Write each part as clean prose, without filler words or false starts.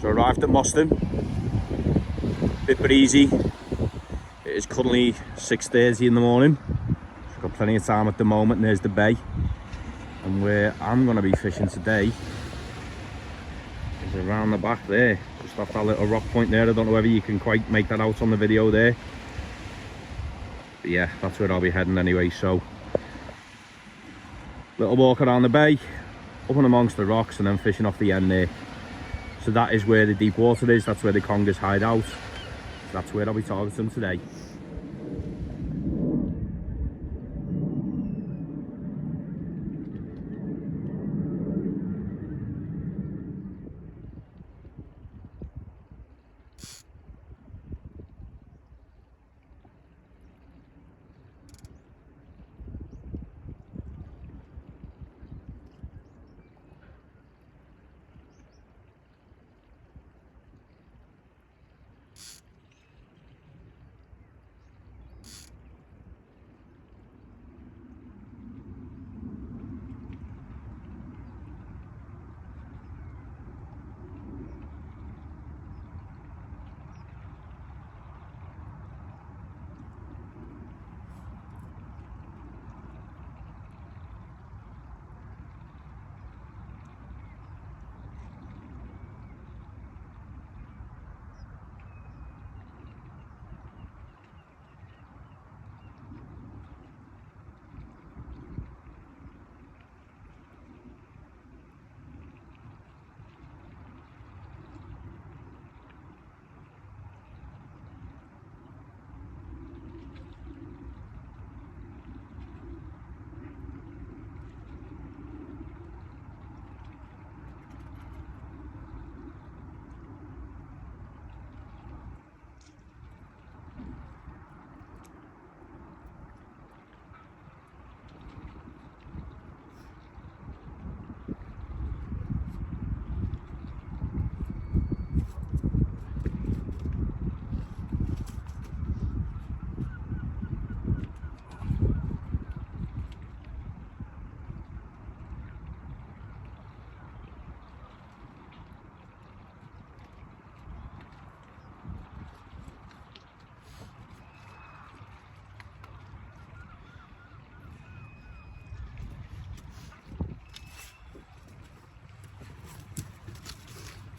So arrived at Mostyn, bit breezy. It is currently 6:30 in the morning. I've got plenty of time at the moment, and there's the bay. And where I'm going to be fishing today is around the back there, just off that little rock point there. I don't know whether you can quite make that out on the video there. But yeah, that's where I'll be heading anyway. So, little walk around the bay, up and amongst the rocks, and then fishing off the end there. So that is where the deep water is, that's where the congers hide out. So that's where I'll be targeting today.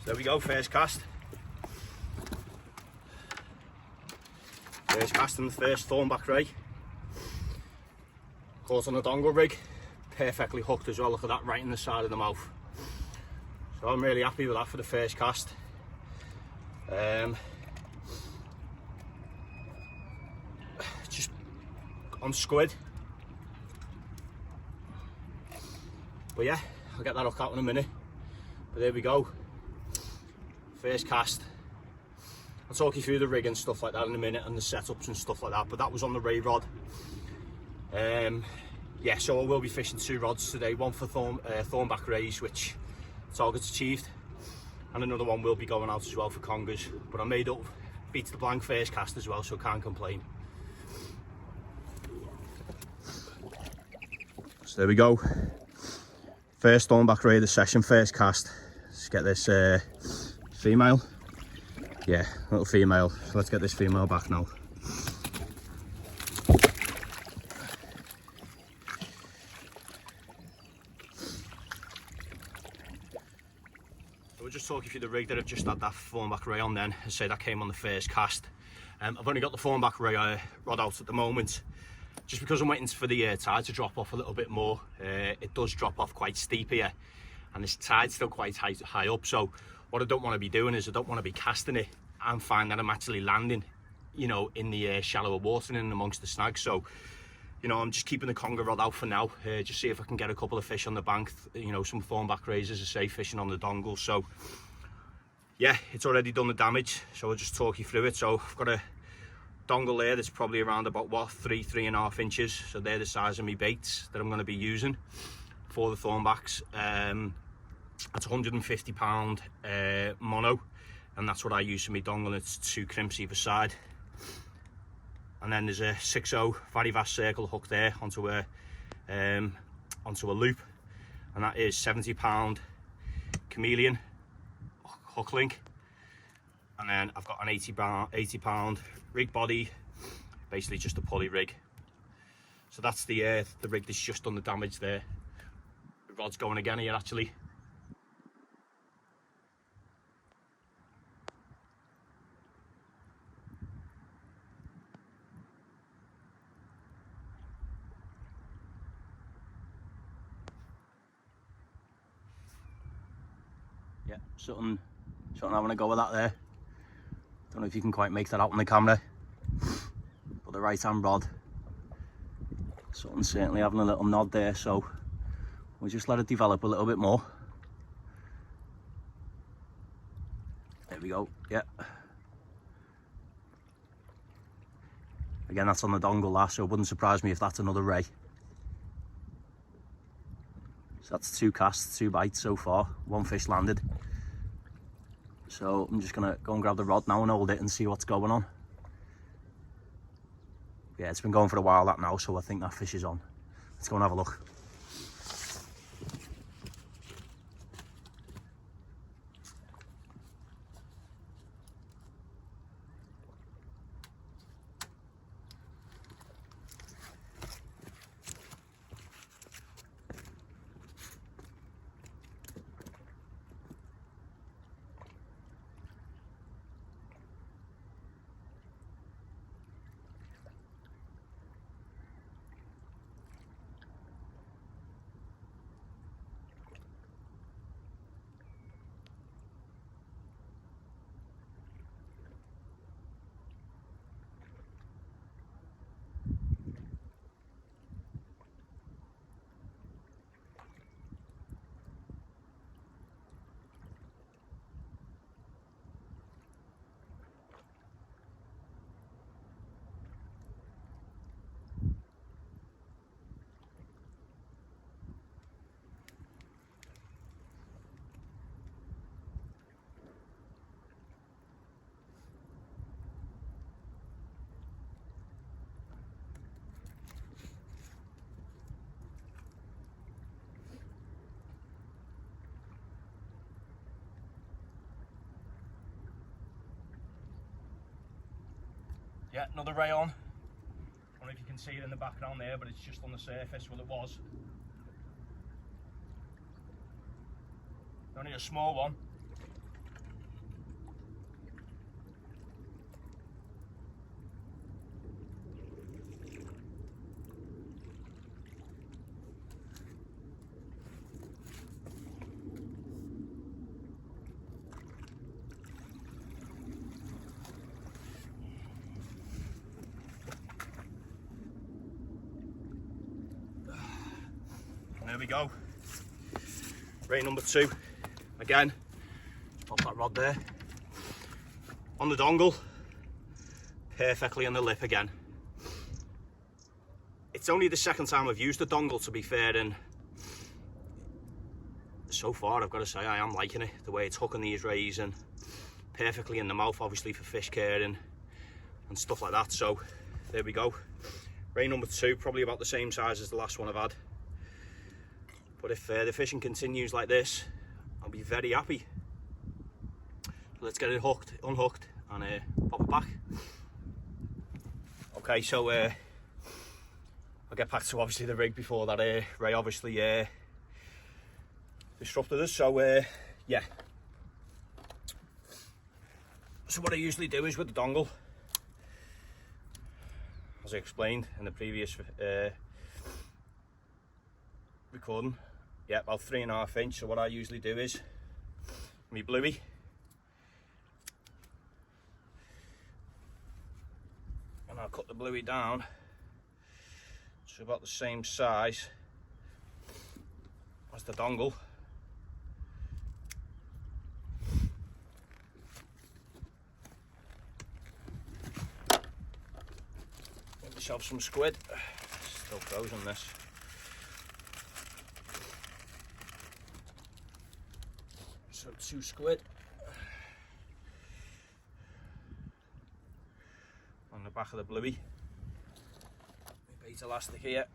There we go, first cast. First cast in the first thornback ray. Caught on a dongle rig. Perfectly hooked as well, look at that, right in the side of the mouth. So I'm really happy with that for the first cast. Just on squid. But yeah, I'll get that hook out in a minute. But there we go. First cast. I'll talk you through the rig and stuff like that in a minute, and the setups and stuff like that, but that was on the ray rod. Yeah, so I will be fishing two rods today, one for thornback rays, which target's achieved, and another one will be going out as well for congers, but I made up, beats the blank first cast as well, so can't complain. So there we go, first thornback ray of the session, first cast. Let's get this female. Yeah, little female. So let's get this female back now. So we'll just talk you through the rig that I've just had that thornback ray on then. I say that came on the first cast. I've only got the thornback ray rod out at the moment, just because I'm waiting for the tide to drop off a little bit more. It does drop off quite steep here, and this tide's still quite high up, so what I don't want to be doing is I don't want to be casting it and find that I'm actually landing, you know, in the shallower water and in amongst the snags. So, you know, I'm just keeping the conger rod out for now, just see if I can get a couple of fish on the bank, you know, some thornback rays, as I say, fishing on the dongle. So yeah, it's already done the damage, so I'll just talk you through it. So I've got a dongle there that's probably around about what, 3.5 inches. So they're the size of my baits that I'm going to be using for the thornbacks. That's £150 mono, and that's what I use for my dongle. It's 2 crimps either side, and then there's a 6.0 very vast circle hook there onto a loop, and that is £70 chameleon hook link. And then I've got an 80 pound rig body, basically just a pulley rig. So that's the rig that's just done the damage there. The rod's going again here actually. Yeah, something having a go with that there. Don't know if you can quite make that out on the camera, but the right hand rod, something certainly having a little nod there, so we'll just let it develop a little bit more. There we go, yeah. Again, that's on the dongle last, so it wouldn't surprise me if that's another ray. So that's 2 casts, 2 bites so far, 1 fish landed. So I'm just gonna go and grab the rod now and hold it and see what's going on. Yeah, it's been going for a while that now, so I think that fish is on. Let's go and have a look. Yeah, another ray on. I don't know if you can see it in the background there, but it's just on the surface. Well, it was. Only a small one. There we go. Ray number 2. Again, pop that rod there. On the dongle. Perfectly on the lip again. It's only the second time I've used the dongle, to be fair, and so far I've got to say I am liking it. The way it's hooking these rays and perfectly in the mouth, obviously for fish caring and stuff like that. So there we go. Ray number 2, probably about the same size as the last one I've had. But if the fishing continues like this, I'll be very happy. Let's get it hooked, unhooked, and pop it back. Okay, so I'll get back to obviously the rig before that ray obviously disrupted us. So yeah. So what I usually do is with the dongle, as I explained in the previous recording, yeah, about 3.5 inch. So what I usually do is me bluey, and I'll cut the bluey down to about the same size as the dongle. Get myself some squid. Still frozen this. So 2 squid on the back of the bluey. Bait elastic here.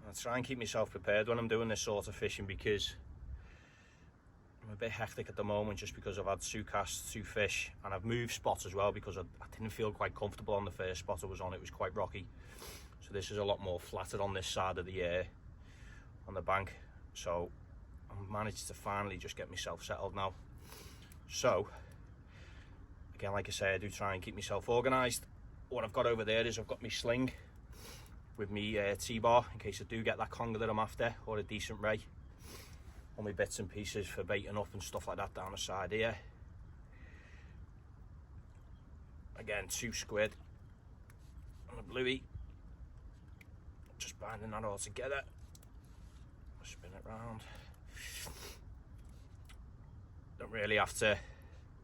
I try and keep myself prepared when I'm doing this sort of fishing, because I'm a bit hectic at the moment just because I've had 2 casts, 2 fish, and I've moved spots as well because I didn't feel quite comfortable on the first spot I was on. It was quite rocky, so this is a lot more flattered on this side of the on the bank. So I've managed to finally just get myself settled now. So again, like I say, I do try and keep myself organised. What I've got over there is I've got my sling with me T-bar in case I do get that conger that I'm after, or a decent ray. All my bits and pieces for baiting up and stuff like that down the side here. Again, 2 squid and a bluey. Just binding that all together. Spin it round. Don't really have to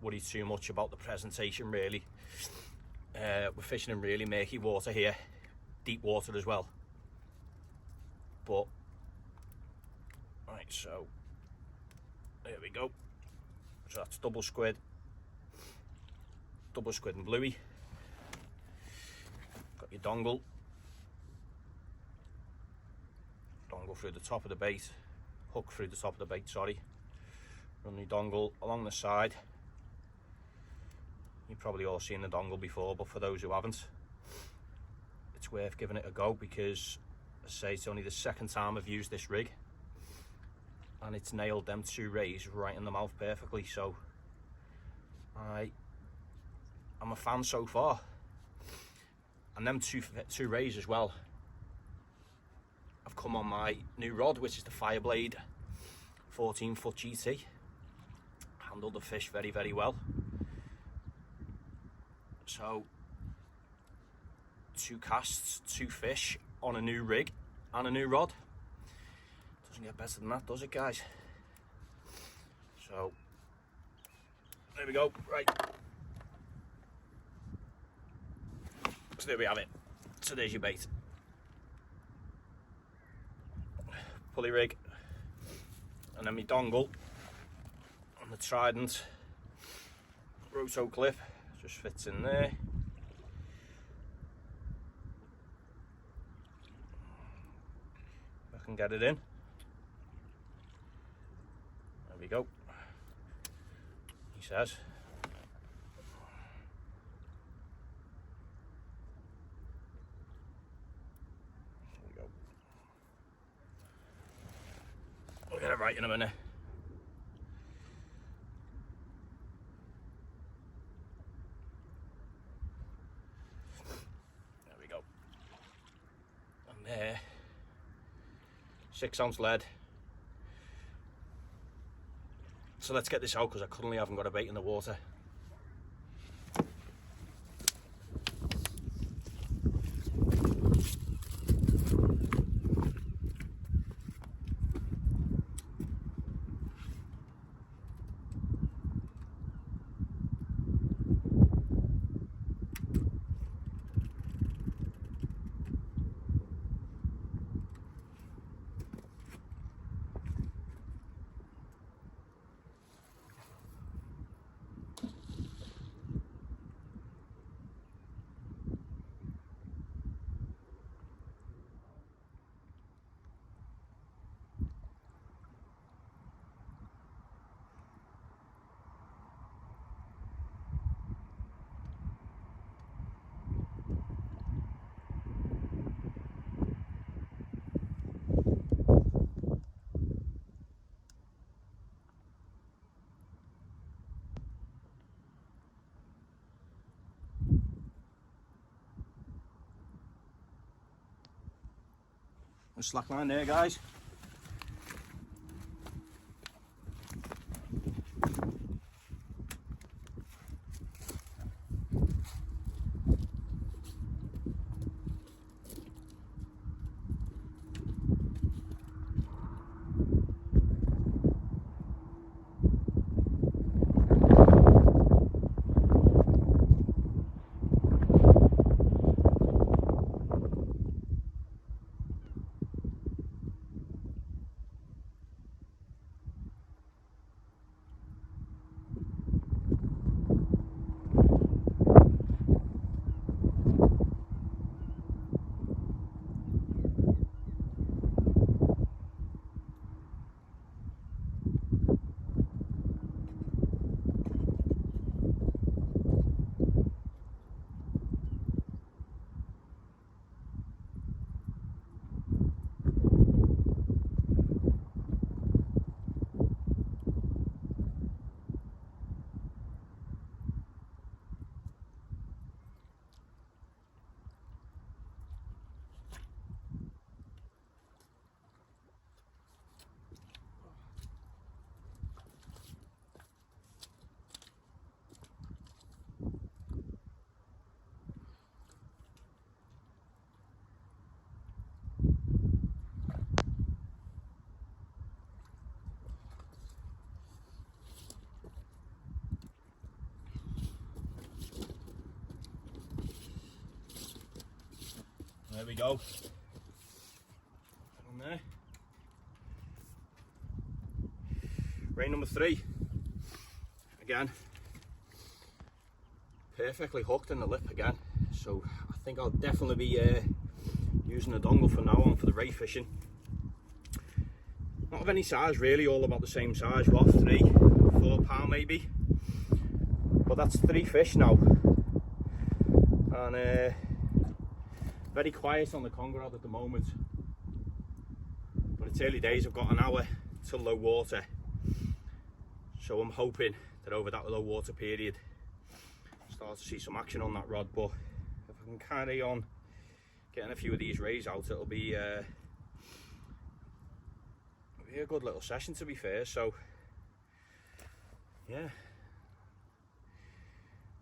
worry too much about the presentation really. We're fishing in really murky water here, deep water as well. But right, so there we go. So that's double squid and bluey. Got your dongle through the top of the bait, hook through the top of the bait, sorry. Run the dongle along the side. You've probably all seen the dongle before, but for those who haven't, it's worth giving it a go because, as I say, it's only the 2nd time I've used this rig and it's nailed them 2 rays right in the mouth perfectly. So I'm a fan so far. And them two rays as well, I've come on my new rod, which is the Fireblade 14-foot GT. Handled the fish very, very well. So 2 casts, 2 fish on a new rig and a new rod. Doesn't get better than that, does it, guys? So there we go. Right, so there we have it. So there's your bait. Pulley rig, and then my dongle on the Trident roto clip just fits in there. I can get it in. There we go. He says. There we go. We'll get it right in a minute. There we go. And there, 6-ounce lead. So let's get this out because I currently haven't got a bait in the water. A slack line there, guys. we go. On there. Ray number 3. Again, perfectly hooked in the lip again. So I think I'll definitely be using the dongle from now on for the ray fishing. Not of any size really, all about the same size. What, 3, 4 pound maybe. But that's 3 fish now. And very quiet on the conger rod at the moment. But it's early days, I've got an hour till low water. So I'm hoping that over that low water period, start to see some action on that rod. But if I can carry on getting a few of these rays out, it'll be a good little session, to be fair. So yeah,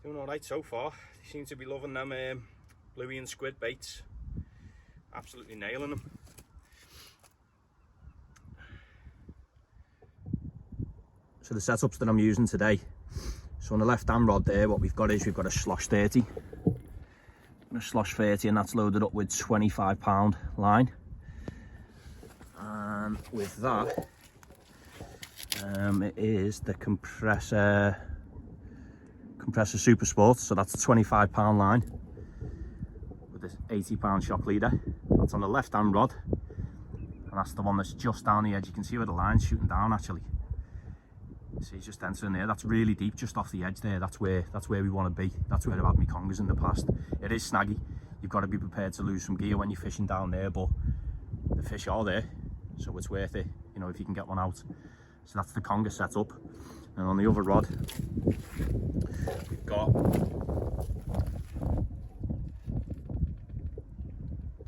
doing all right so far. They seem to be loving them bluey and squid baits, absolutely nailing them. So the setups that I'm using today, so on the left hand rod there, what we've got is we've got a slosh 30, and a slosh 30, and that's loaded up with 25 pound line. And with that, it is the compressor super sport, so that's a 25 pound line with this 80 pound shock leader. That's on the left hand rod, and that's the one that's just down the edge. You can see where the line's shooting down actually. See, it's just entering there. That's really deep, just off the edge there. That's where we want to be. That's where I've had my congers in the past. It is snaggy. You've got to be prepared to lose some gear when you're fishing down there, but the fish are there, so it's worth it, you know, if you can get one out. So that's the conger setup. And on the other rod, we've got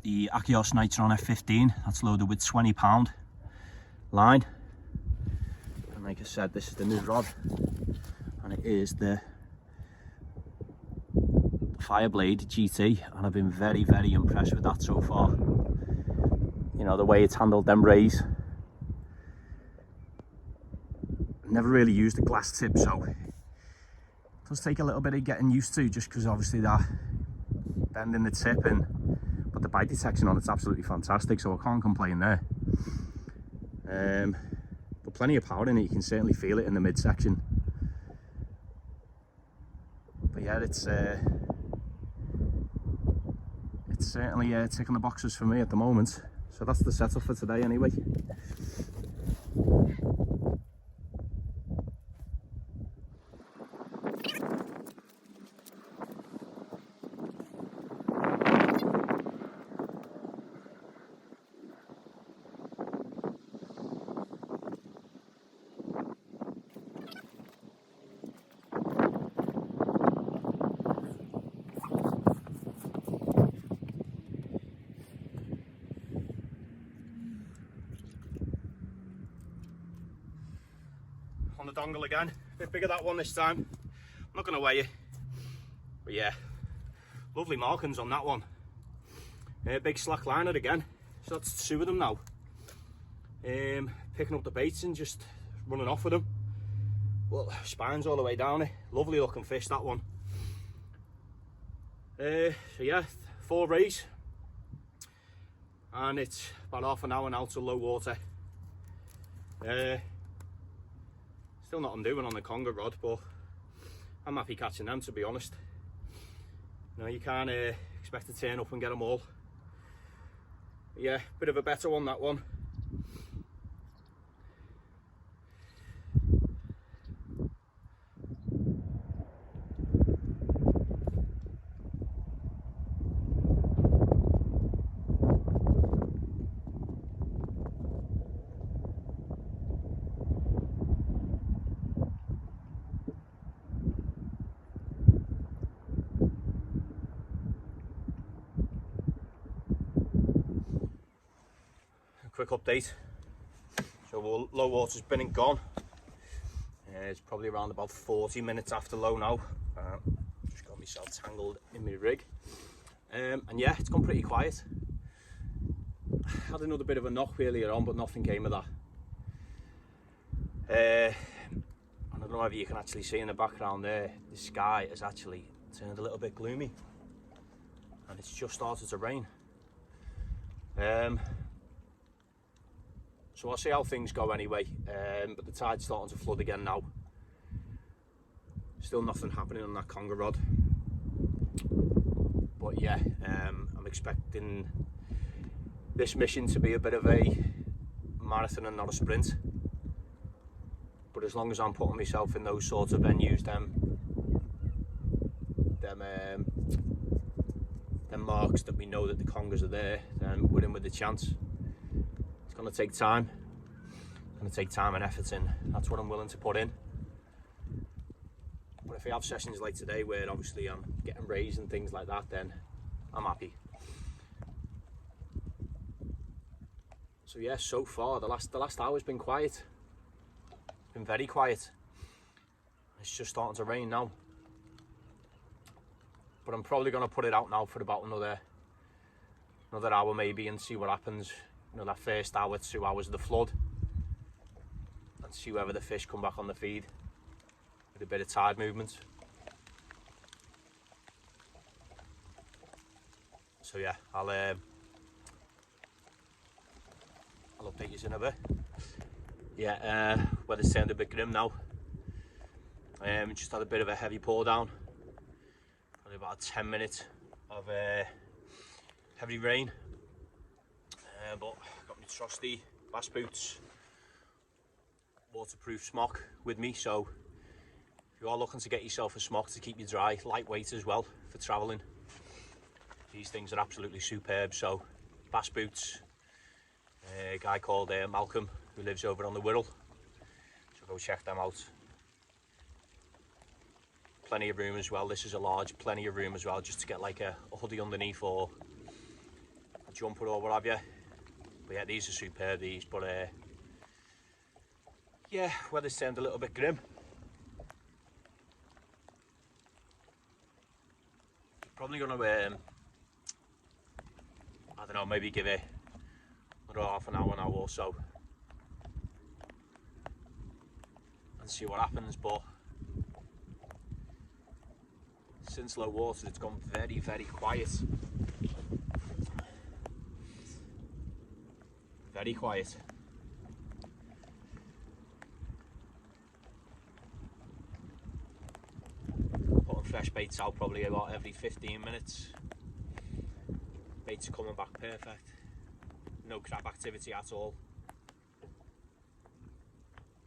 the Achios Nitron F15. That's loaded with 20 pound line. Like I said, this is the new rod, and it is the Fireblade GT, and I've been very, very impressed with that so far. You know, the way it's handled them rays. Never really used a glass tip, so it does take a little bit of getting used to, just because obviously that bending the tip, but the bite detection on it's absolutely fantastic, so I can't complain there. Plenty of power in it, you can certainly feel it in the midsection. But yeah, it's certainly ticking the boxes for me at the moment. So that's the setup for today anyway. On the dongle again, a bit bigger that one this time. I'm not going to weigh it, but yeah, lovely markings on that one. Big slack liner again, so that's 2 of them now. Picking up the baits and just running off with them. Well, spines all the way down it. Lovely looking fish, that one. So yeah, 4 rays, and it's about half an hour now to low water. Still not undoing on the conger rod, but I'm happy catching them, to be honest. You know, you can't expect to turn up and get them all. But yeah, bit of a better one, that one. Quick update. So low water's been and gone. It's probably around about 40 minutes after low now. Just got myself tangled in my rig. And yeah, it's gone pretty quiet. Had another bit of a knock earlier on, but nothing came of that. I don't know if you can actually see in the background there, the sky has actually turned a little bit gloomy, and it's just started to rain. So I'll see how things go anyway, but the tide's starting to flood again now. Still nothing happening on that conger rod, but yeah, I'm expecting this mission to be a bit of a marathon and not a sprint. But as long as I'm putting myself in those sorts of venues, them marks that we know that the congers are there, then we're in with a chance. It's going to take time. It's going to take time and effort in. That's what I'm willing to put in. But if we have sessions like today where obviously I'm getting raised and things like that, then I'm happy. So yeah, so far the last hour's been quiet. It's been very quiet. It's just starting to rain now. But I'm probably going to put it out now for about another hour maybe and see what happens. You know, that first hour, 2 hours of the flood, and see whether the fish come back on the feed with a bit of tide movement. So yeah, I'll update you in a bit. Yeah, weather's turned a bit grim now. Just had a bit of a heavy pour down. Probably about a 10 minutes of heavy rain. But got my trusty bass boots, waterproof smock with me. So if you are looking to get yourself a smock to keep you dry, lightweight as well for travelling, these things are absolutely superb. So bass boots, a guy called Malcolm who lives over on the Wirral, so go check them out. Plenty of room as well. This is a large, plenty of room as well, just to get like a hoodie underneath or a jumper or what have you. But yeah, these are superb, these. But yeah, weather's turned a little bit grim. Probably gonna I don't know, maybe give it another half an hour now or so and see what happens. But since low water, it's gone very, very quiet. Very quiet. Putting fresh baits out probably about every 15 minutes. Baits are coming back perfect. No crab activity at all.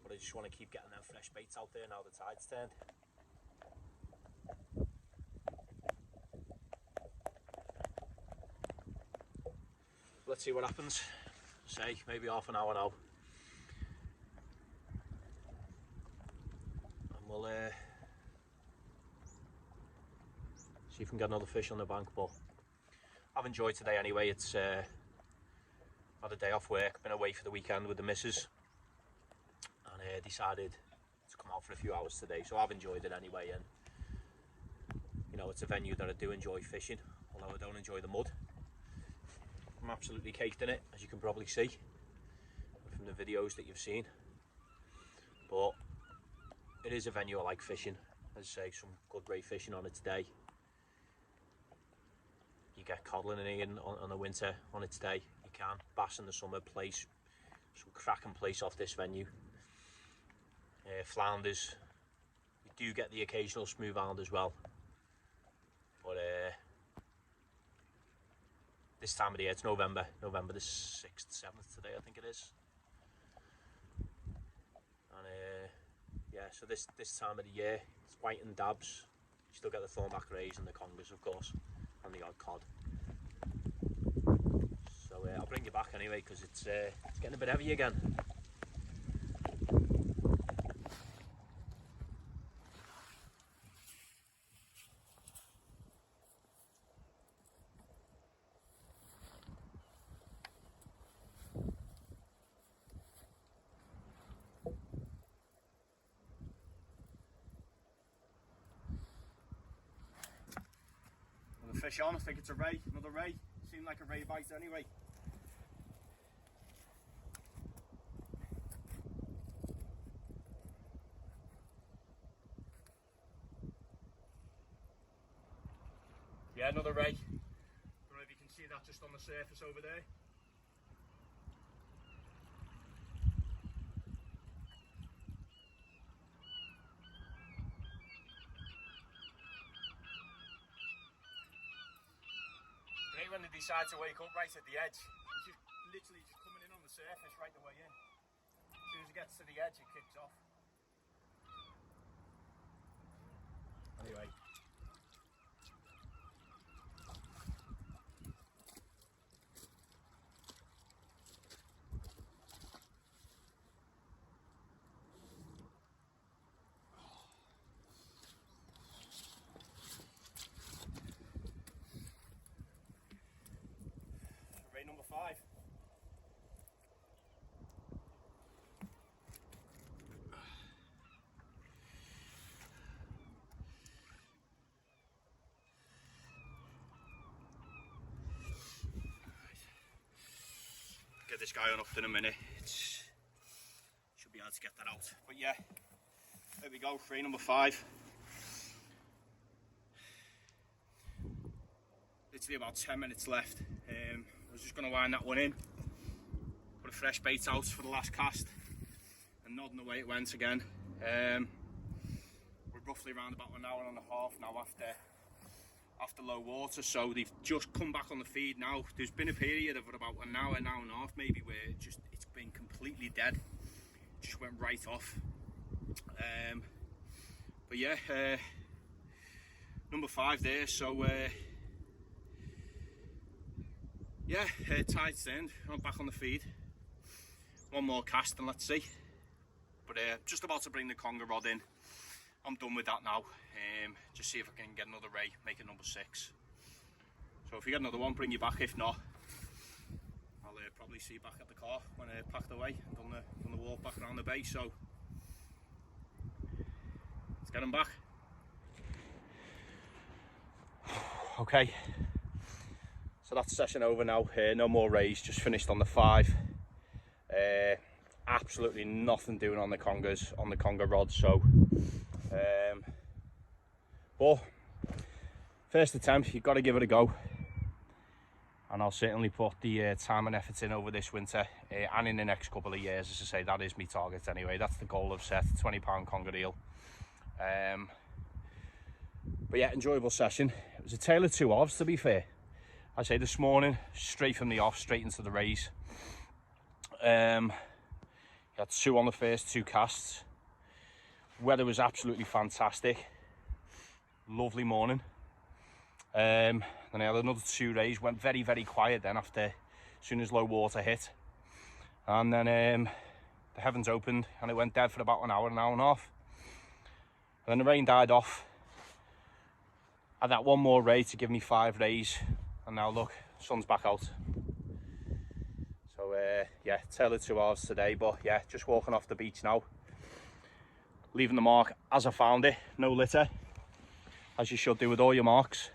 But I just want to keep getting them fresh baits out there now the tide's turned. Let's see what happens. Say maybe half an hour now, and we'll see if we can get another fish on the bank. But I've enjoyed today anyway. It's had a day off work, been away for the weekend with the missus, and decided to come out for a few hours today. So I've enjoyed it anyway, and you know, it's a venue that I do enjoy fishing, although I don't enjoy the mud. I'm absolutely caked in it, as you can probably see from the videos that you've seen. But it is a venue I like fishing. As I say, some good ray fishing on it today. You get codling in on the winter on its day. You can. Bass in the summer, place some cracking place off this venue. Flounders. We do get the occasional smooth hound as well. But this time of the year, it's November the 6th, 7th today, I think it is. And yeah, so this time of the year, it's white and dabs. You still get the thornback rays and the congers, of course, and the odd cod. So I'll bring you back anyway, because it's getting a bit heavy again. Fish on, I think it's a ray, another ray. Seemed like a ray bite anyway. Yeah, another ray. Don't know if you can see that just on the surface over there. decided to wake up right at the edge. He's just literally just coming in on the surface right the way in. As soon as it gets to the edge, it kicks off. Anyway. Ray number 5. Get this guy on in a minute. Should be able to get that out. But yeah, there we go, ray number 5. Literally about 10 minutes left. I was just going to wind that one in, put a fresh bait out for the last cast, and nodding away it went again. We're roughly around about an hour and a half now after low water, so they've just come back on the feed now. There's been a period of about an hour and a half maybe where it's been completely dead, just went right off. But yeah, number 5 there, so yeah, tide's turned, I'm back on the feed. One more cast and let's see. But just about to bring the conger rod in. I'm done with that now. Just see if I can get another ray, make it number 6. So if you get another one, bring you back. If not, I'll probably see you back at the car when I packed away and done the walk back around the bay. So let's get them back. Okay. So that's session over now. No more rays, just finished on the 5. Absolutely nothing doing on the congers, on the conger rod. So, but first attempt, you've got to give it a go. And I'll certainly put the time and effort in over this winter and in the next couple of years. As I say, that is my target anyway. That's the goal I've set, 20-pound conger eel. But yeah, enjoyable session. It was a tale of two halves, to be fair. I say this morning, straight from the off, straight into the rays. Had 2 on the first 2 casts. Weather was absolutely fantastic. Lovely morning. Then I had another 2 rays. Went very, very quiet then as soon as low water hit. And then the heavens opened and it went dead for about an hour and a half. And then the rain died off. I had that one more ray to give me 5 rays. And now look, sun's back out. So yeah, tale of two halves today, but yeah, just walking off the beach now. Leaving the mark as I found it, no litter, as you should do with all your marks.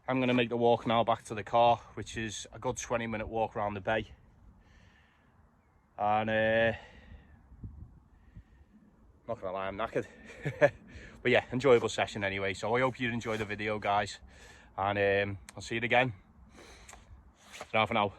I'm going to make the walk now back to the car, which is a good 20-minute walk around the bay. And not gonna lie, I'm knackered. But yeah, enjoyable session anyway. So I hope you enjoy the video, guys, and I'll see you again. For now.